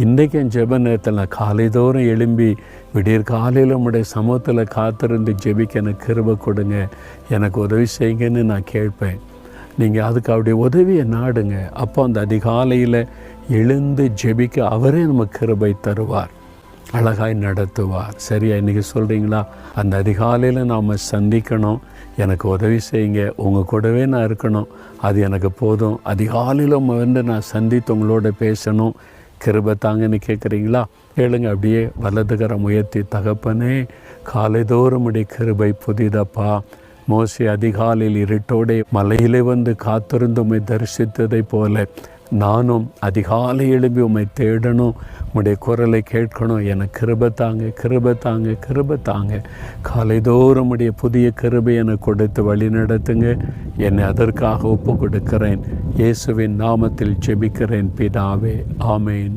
இன்றைக்கு என் ஜெப நேரத்தில் நான் காலைதோறும் எழும்பி விடியற் காலையில் உம்முடைய சமூகத்தில் காத்திருந்து ஜெபிக்க எனக்கு கிருபை கொடுங்க, எனக்கு உதவி செய்யுங்கன்னு நான் கேட்பேன். நீங்கள் அதுக்கு அவருடைய உதவியை நாடுங்க. அப்போ அந்த அதிகாலையில் எழுந்து ஜெபிக்க அவரே நமக்கு கிருபை தருவார், அழகாய் நடத்துவார். சரியா? இன்றைக்கி சொல்கிறீங்களா, அந்த அதிகாலையில் நாம் சந்திக்கணும், எனக்கு உதவி செய்யுங்க, உங்கள் கூடவே நான் இருக்கணும், அது எனக்கு போதும். அதிகாலையில் வந்து நான் சந்தித்து உங்களோட பேசணும், கிருபை தாங்கன்னு கேட்குறீங்களா? கேளுங்க. அப்படியே வலதுகரம் உயர்த்தி, தகப்பனே காலைதோறும் உடைய கிருபை புதிதப்பா. மோசே அதிகாலையில் இருட்டோடே மலையிலே வந்து காத்திருந்து உம்மை தரிசித்ததை போல நானும் அதிகாலை எழுப்பி உம்மை தேடணும், உம்முடைய குரலை கேட்கணும். எனக்கு கிருபை தாங்க, கிருபை தாங்க, கிருபை தாங்க. காலைதோறும் உடைய புதிய கிருபை எனக்கு கொடுத்து வழி நடத்துங்க. என்னை அதற்காக ஒப்பு கொடுக்கிறேன். இயேசுவின் நாமத்தில் ஜெபிக்கிறேன் பிதாவே, ஆமேன்.